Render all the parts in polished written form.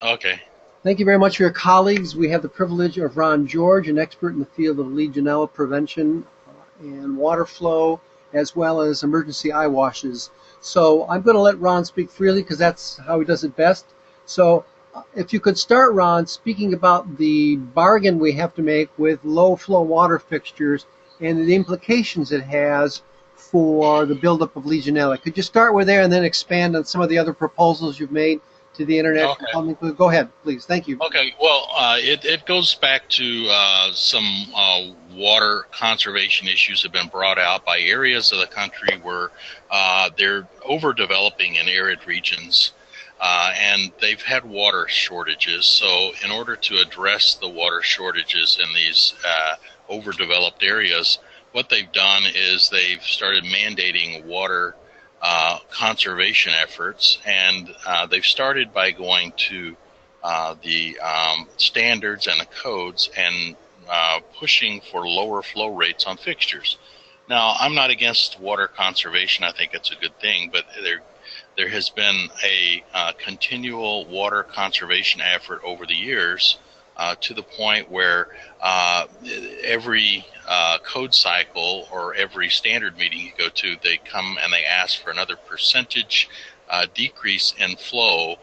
Okay. Thank you very much for your colleagues. We have the privilege of Ron George, an expert in the field of legionella prevention and water flow, as well as emergency eye washes. So I'm going to let Ron speak freely because that's how he does it best. So if you could start, Ron, speaking about the bargain we have to make with low flow water fixtures and the implications it has for the buildup of legionella. Could you start with there and then expand on some of the other proposals you've made to the International Okay. Plumbing? Go ahead, please. Thank you. Okay. Well, it goes back to some water conservation issues have been brought out by areas of the country where they're overdeveloping in arid regions, and they've had water shortages. So, in order to address the water shortages in these overdeveloped areas, what they've done is they've started mandating water conservation efforts, and they've started by going to the standards and the codes and pushing for lower flow rates on fixtures. Now, I'm not against water conservation. I think it's a good thing, but there has been a continual water conservation effort over the years to the point where every code cycle or every standard meeting you go to, they come and they ask for another percentage decrease in flow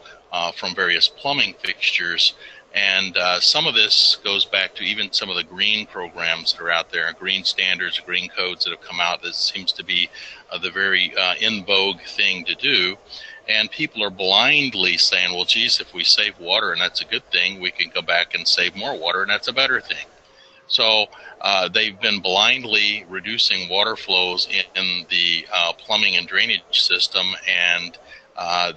from various plumbing fixtures. And some of this goes back to even some of the green programs that are out there, green standards, green codes that have come out. That seems to be the very in vogue thing to do. And people are blindly saying, well, geez, if we save water and that's a good thing, we can go back and save more water and that's a better thing. So they've been blindly reducing water flows in the plumbing and drainage system, and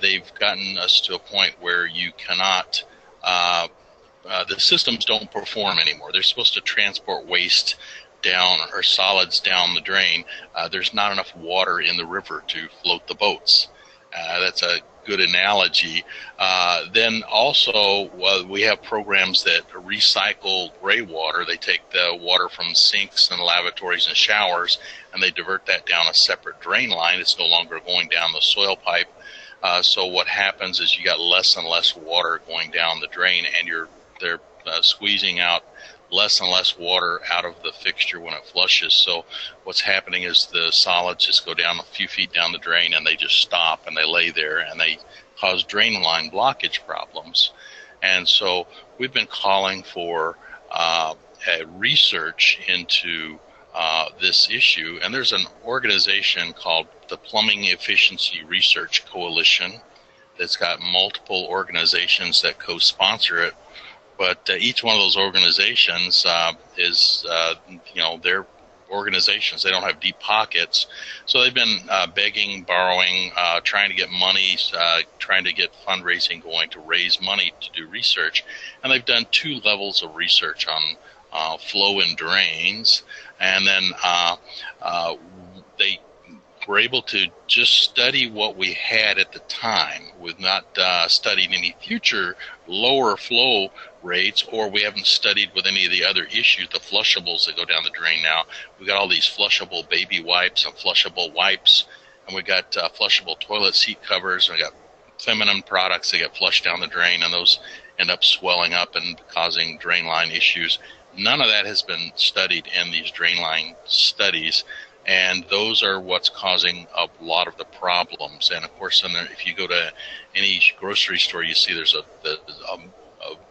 they've gotten us to a point where you cannot, the systems don't perform anymore. They're supposed to transport waste down or solids down the drain. There's not enough water in the river to float the boats. That's a good analogy. Then also we have programs that recycle gray water. They take the water from sinks and lavatories and showers, and they divert that down a separate drain line. It's no longer going down the soil pipe. So what happens is you got less and less water going down the drain, and they're squeezing out less and less water out of the fixture when it flushes. So what's happening is the solids just go down a few feet down the drain, and they just stop and they lay there, and they cause drain line blockage problems. And so we've been calling for research into this issue, and there's an organization called the Plumbing Efficiency Research Coalition that's got multiple organizations that co-sponsor it. But each one of those organizations is, they're organizations. They don't have deep pockets. So they've been begging, borrowing, trying to get money, trying to get fundraising going to raise money to do research. And they've done 2 levels of research on flow in drains. And then they were able to just study what we had at the time. We've not studied any future lower flow rates, or we haven't studied with any of the other issues, the flushables that go down the drain now. We've got all these flushable baby wipes and flushable wipes, and we've got flushable toilet seat covers, and we've got feminine products that get flushed down the drain, and those end up swelling up and causing drain line issues. None of that has been studied in these drain line studies, and those are what's causing a lot of the problems. And of course, if you go to any grocery store, you see there's a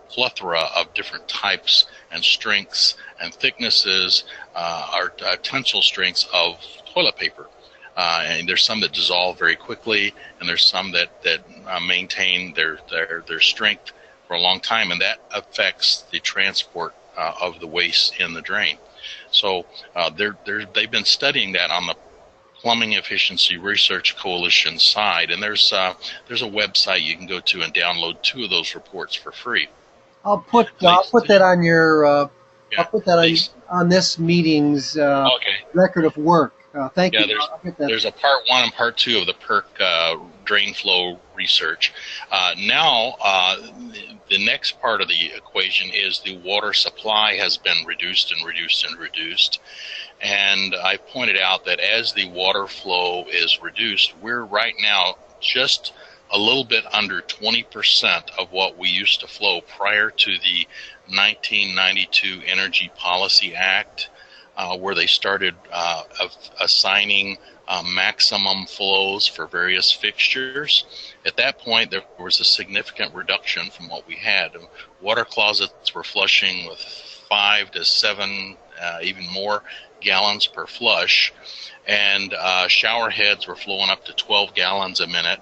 plethora of different types and strengths and thicknesses, or tensile strengths of toilet paper. And there's some that dissolve very quickly, and there's some that maintain their strength for a long time, and that affects the transport of the waste in the drain. So they've been studying that on the Plumbing Efficiency Research Coalition side, and there's a website you can go to and download 2 of those reports for free. I'll put that on your I'll put that on this meeting's record of work. Thank you. There's a part 1 and part 2 of the PERC drain flow research. Now, the next part of the equation is the water supply has been reduced and reduced and reduced. And I pointed out that as the water flow is reduced, we're right now just a little bit under 20% of what we used to flow prior to the 1992 Energy Policy Act, where they started assigning maximum flows for various fixtures. At that point, there was a significant reduction from what we had. Water closets were flushing with 5 to 7, even more gallons per flush, and shower heads were flowing up to 12 gallons a minute.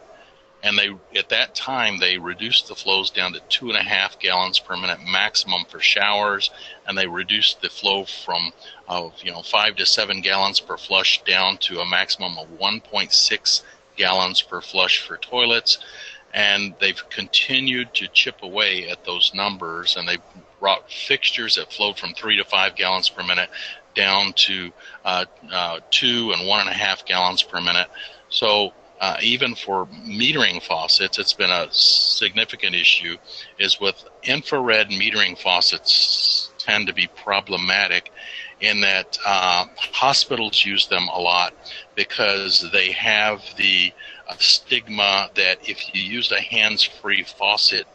And at that time, they reduced the flows down to 2.5 gallons per minute maximum for showers, and they reduced the flow from 5 to 7 gallons per flush down to a maximum of 1.6 gallons per flush for toilets. And they've continued to chip away at those numbers, and they've brought fixtures that flowed from 3 to 5 gallons per minute down to 2 and 1.5 gallons per minute. So even for metering faucets, it's been a significant issue, is with infrared metering faucets tend to be problematic in that hospitals use them a lot because they have the stigma that if you use a hands-free faucet,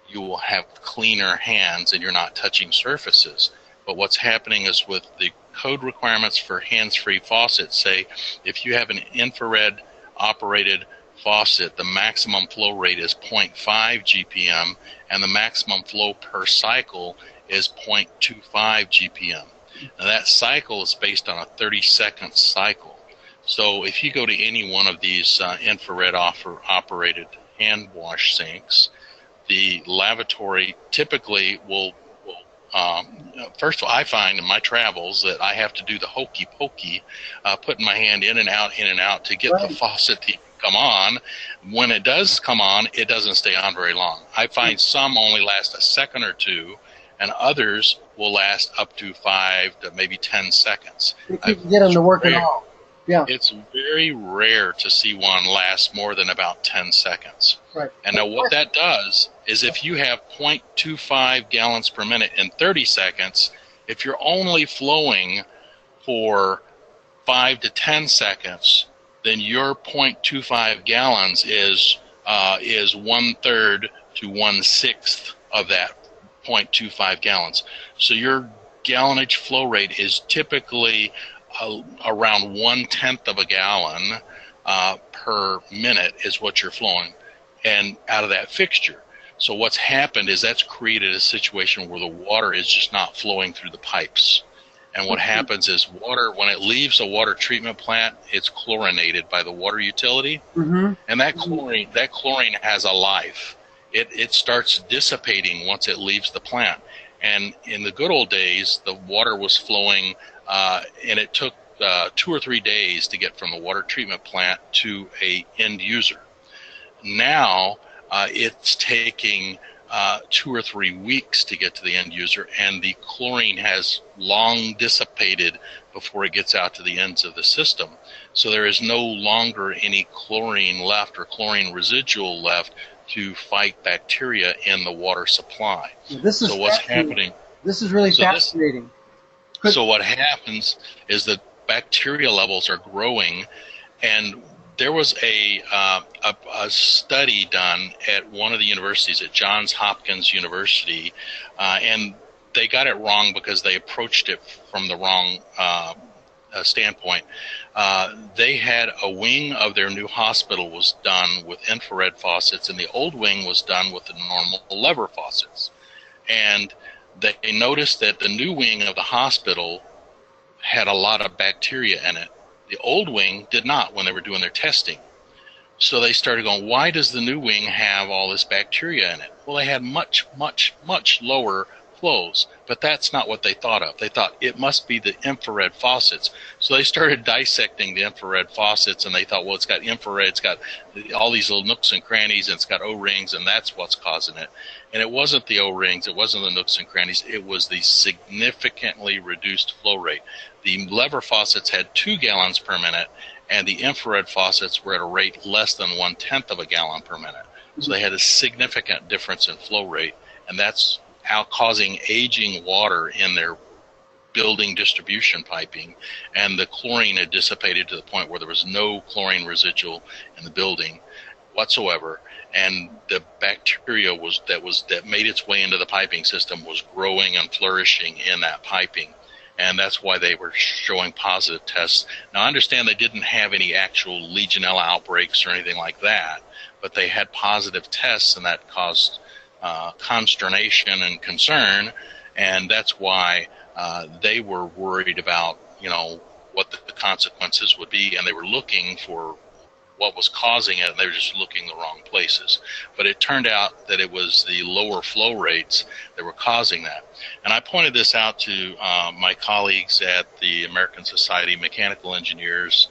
you will have cleaner hands and you're not touching surfaces. But what's happening is with the code requirements for hands-free faucets, say if you have an infrared operated faucet, the maximum flow rate is 0.5 GPM and the maximum flow per cycle is 0.25 GPM. Now that cycle is based on a 30-second cycle. So if you go to any one of these infrared operated hand wash sinks, the lavatory typically will first of all, I find in my travels that I have to do the hokey pokey, putting my hand in and out to get the faucet to come on. When it does come on, it doesn't stay on very long. I find some only last a second or two, and others will last up to 5 to maybe 10 seconds. If you can get them to work at all. Yeah. It's very rare to see one last more than about 10 seconds. Right. And now what that does is if you have 0.25 gallons per minute in 30 seconds, if you're only flowing for 5 to 10 seconds, then your 0.25 gallons is 1/3 to 1/6 of that 0.25 gallons. So your gallonage flow rate is typically around 1/10 of a gallon per minute is what you're flowing, and out of that fixture. So what's happened is that's created a situation where the water is just not flowing through the pipes. And what happens is water, when it leaves a water treatment plant, it's chlorinated by the water utility. Mm-hmm. And that chlorine has a life. It starts dissipating once it leaves the plant. And in the good old days, the water was flowing, and it took 2 or 3 days to get from the water treatment plant to a end user. Now it's taking 2 or 3 weeks to get to the end user, and the chlorine has long dissipated before it gets out to the ends of the system. So there is no longer any chlorine left or chlorine residual left to fight bacteria in the water supply. This is so what's happening? This is really fascinating. So what happens is that bacteria levels are growing, and there was a study done at one of the universities, at Johns Hopkins University, and they got it wrong because they approached it from the wrong standpoint. They had a wing of their new hospital was done with infrared faucets, and the old wing was done with the normal lever faucets. And they noticed that the new wing of the hospital had a lot of bacteria in it. The old wing did not when they were doing their testing. So they started going, why does the new wing have all this bacteria in it? Well, they had much, much, much lower flows, but that's not what they thought of. They thought it must be the infrared faucets. So they started dissecting the infrared faucets, and they thought, well, it's got infrared, it's got all these little nooks and crannies, and it's got O-rings, and that's what's causing it. And it wasn't the O-rings, it wasn't the nooks and crannies, it was the significantly reduced flow rate. The lever faucets had 2 gallons per minute, and the infrared faucets were at a rate less than 1/10 of a gallon per minute. So they had a significant difference in flow rate, and that's causing aging water in their building distribution piping, and the chlorine had dissipated to the point where there was no chlorine residual in the building. whatsoever, and the bacteria that made its way into the piping system was growing and flourishing in that piping, and that's why they were showing positive tests. Now, I understand they didn't have any actual Legionella outbreaks or anything like that, but they had positive tests, and that caused consternation and concern, and that's why they were worried about, what the consequences would be, and they were looking for what was causing it, and they were just looking the wrong places. But it turned out that it was the lower flow rates that were causing that. And I pointed this out to my colleagues at the American Society of Mechanical Engineers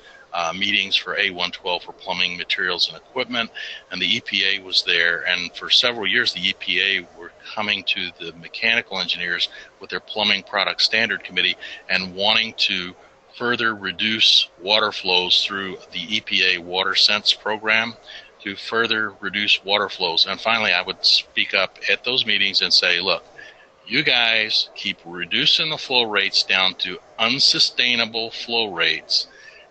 meetings for A112 for plumbing materials and equipment, and the EPA was there, and for several years the EPA were coming to the mechanical engineers with their Plumbing Product Standard Committee and wanting to further reduce water flows through the EPA Water Sense program to further reduce water flows. And finally, I would speak up at those meetings and say, look, you guys keep reducing the flow rates down to unsustainable flow rates,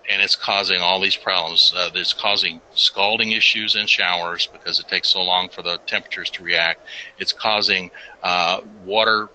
and it's causing all these problems. It's causing scalding issues in showers because it takes so long for the temperatures to react. It's causing water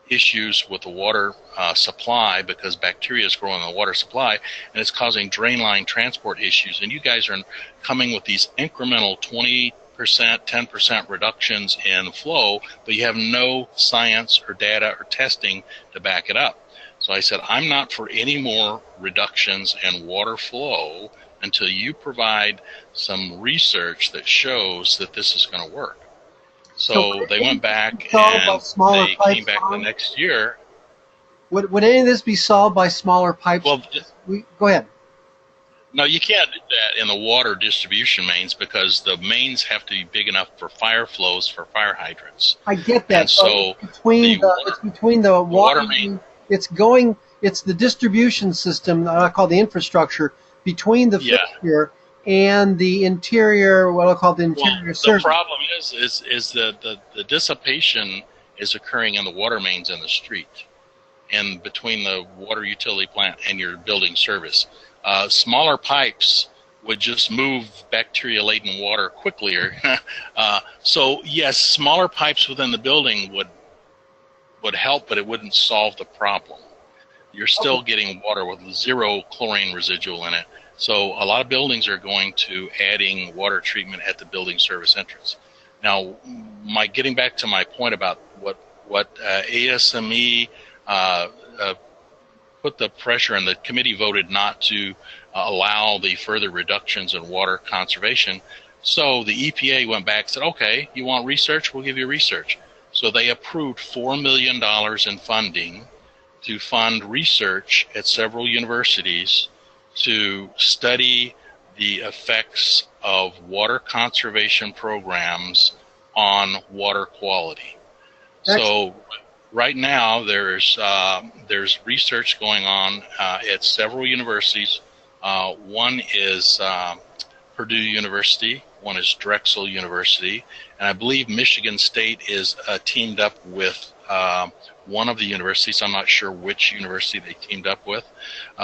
issues with the water supply because bacteria is growing in the water supply, and it's causing drain line transport issues. And you guys are coming with these incremental 20%, 10% reductions in flow, but you have no science or data or testing to back it up. So I said, I'm not for any more reductions in water flow until you provide some research that shows that this is going to work. So they went back and they came back the next year. Would any of this be solved by smaller pipes? Well, go ahead. No, you can't do that in the water distribution mains because the mains have to be big enough for fire flows for fire hydrants. I get that. And so it's between the water main. It's the distribution system, I call the infrastructure, between the fixture and the interior, what I call the interior surface. The problem is that the dissipation is occurring in the water mains in the street and between the water utility plant and your building service. Smaller pipes would just move bacteria-laden water quickly. So yes, smaller pipes within the building would help, but it wouldn't solve the problem. You're still getting water with zero chlorine residual in it. So a lot of buildings are going to adding water treatment at the building service entrance. Now, getting back to my point about what ASME put the pressure, and the committee voted not to allow the further reductions in water conservation. So the EPA went back and said, okay, you want research? We'll give you research. So they approved $4 million in funding to fund research at several universities to study the effects of water conservation programs on water quality. So right now there's research going on at several universities. One is Purdue University, one is Drexel University, and I believe Michigan State is teamed up with one of the universities. I'm not sure which university they teamed up with.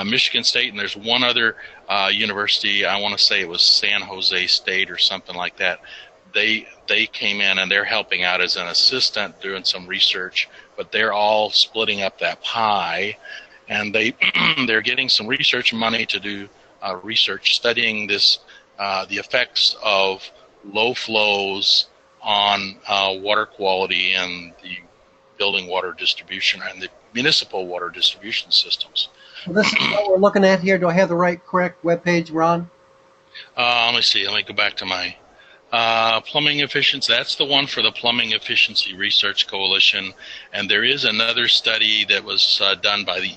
Michigan State, and there's one other university, I want to say it was San Jose State or something like that. They came in and they're helping out as an assistant doing some research, but they're all splitting up that pie, and they're getting some research money to do research studying this the effects of low flows on water quality and the building water distribution and the municipal water distribution systems. Well, this is what we're looking at here. Do I have the correct webpage, Ron? Let me see. Let me go back to my plumbing efficiency. That's the one for the Plumbing Efficiency Research Coalition. And there is another study that was done by the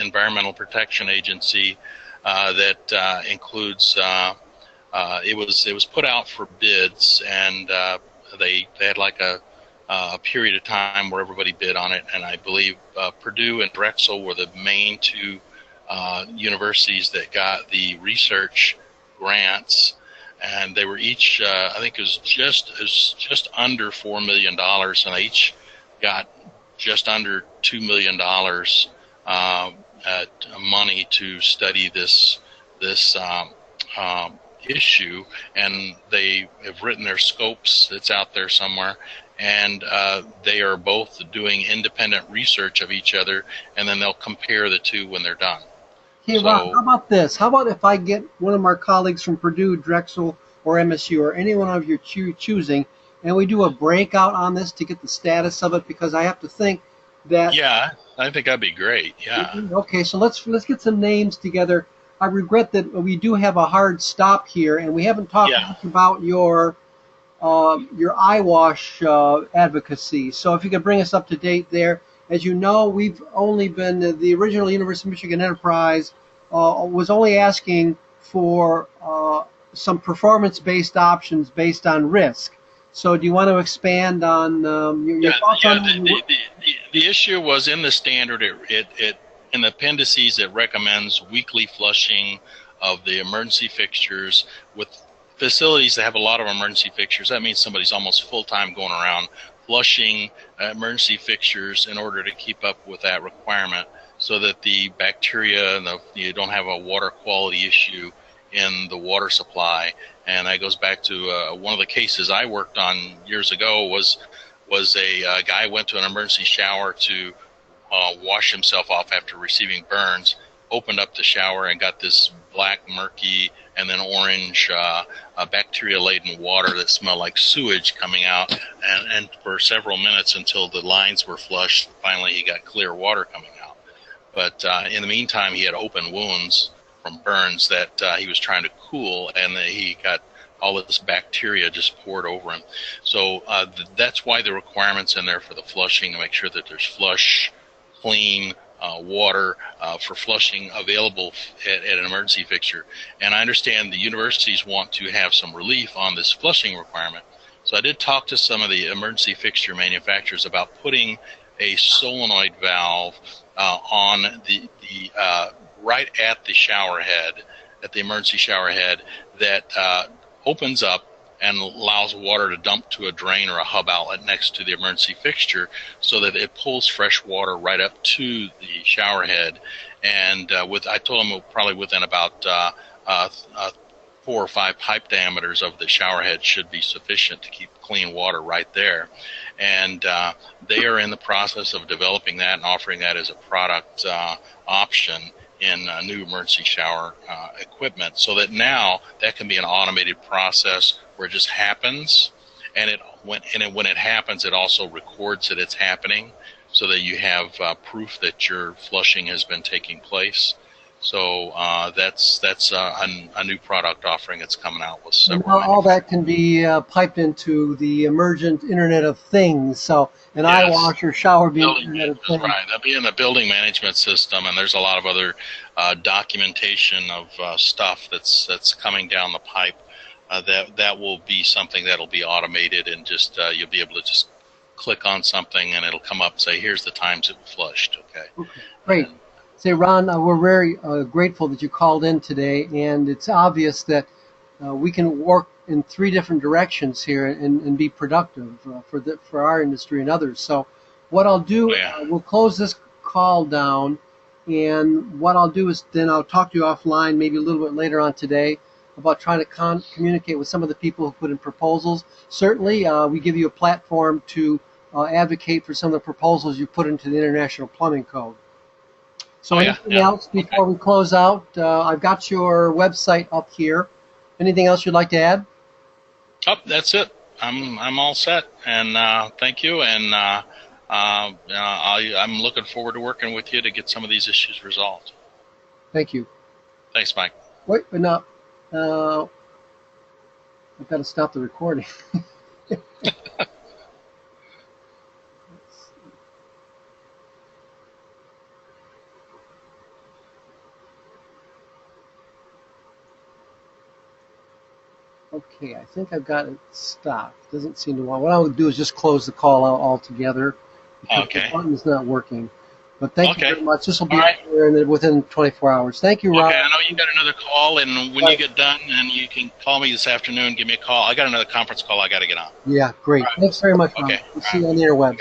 Environmental Protection Agency that includes. It was put out for bids, and they had like a period of time where everybody bid on it, and I believe Purdue and Drexel were the main two universities that got the research grants, and they were each I think it was just under $4 million, and they each got just under $2 million money to study this issue, and they have written their scopes. It's out there somewhere, and they are both doing independent research of each other, and then they'll compare the two when they're done. Hey, Ron, how about this? How about if I get one of our colleagues from Purdue, Drexel, or MSU, or any one of your choosing, and we do a breakout on this to get the status of it, because I have to think that... Yeah, I think that'd be great, yeah. Okay, so let's get some names together. I regret that we do have a hard stop here, and we haven't talked much about your eyewash advocacy. So if you could bring us up to date there. As you know, we've only been, the original University of Michigan enterprise was only asking for some performance-based options based on risk. So do you want to expand on your thoughts on that? The issue was in the standard, in the appendices, it recommends weekly flushing of the emergency fixtures with facilities that have a lot of emergency fixtures. That means somebody's almost full-time going around flushing emergency fixtures in order to keep up with that requirement, so that the bacteria and you don't have a water quality issue in the water supply. And that goes back to one of the cases I worked on years ago. Was a guy went to an emergency shower to wash himself off after receiving burns, opened up the shower and got this black, murky, and then orange bacteria-laden water that smelled like sewage coming out, and for several minutes until the lines were flushed, finally he got clear water coming out. But in the meantime, he had open wounds from burns that he was trying to cool, and he got all of this bacteria just poured over him. So that's why the requirements in there for the flushing, to make sure that there's flush, clean water for flushing available at an emergency fixture. And I understand the universities want to have some relief on this flushing requirement. So I did talk to some of the emergency fixture manufacturers about putting a solenoid valve on the right at the shower head, at the emergency shower head, that opens up and allows water to dump to a drain or a hub outlet next to the emergency fixture, so that it pulls fresh water right up to the shower head. And I told them probably within about 4 or 5 pipe diameters of the shower head should be sufficient to keep clean water right there. And they are in the process of developing that and offering that as a product option in new emergency shower equipment, so that now that can be an automated process where it just happens, and when it happens, it also records that it's happening, so that you have proof that your flushing has been taking place. So that's a new product offering that's coming out with several. All that can be piped into the emergent Internet of Things. So an eyewash or shower being Internet of Things. Right, that'll be in the building management system, and there's a lot of other documentation of stuff that's coming down the pipe. That will be something that'll be automated, and just you'll be able to just click on something and it'll come up and say, here's the times it was flushed. Okay. Great. Say, Ron, we're very grateful that you called in today, and it's obvious that we can work in 3 different directions here and be productive for our industry and others. So what I'll do, we'll close this call down, and what I'll do is then I'll talk to you offline maybe a little bit later on today about trying to communicate with some of the people who put in proposals. Certainly, we give you a platform to advocate for some of the proposals you put into the International Plumbing Code. So anything else before we close out? I've got your website up here. Anything else you'd like to add? Oh, that's it. I'm all set, and thank you. And I'm looking forward to working with you to get some of these issues resolved. Thank you. Thanks, Mike. Wait, but no. I've got to stop the recording. Okay, I think I've got it stopped. Doesn't seem to want. What I would do is just close the call out altogether, because the button's not working. But thank you very much. This will be there within 24 hours. Thank you, Rob. Okay, I know you got another call, and when you get done, and you can call me this afternoon, give me a call. I got another conference call I got to get on. Yeah, great. Thanks very much, Rob. We'll see you on the interwebs.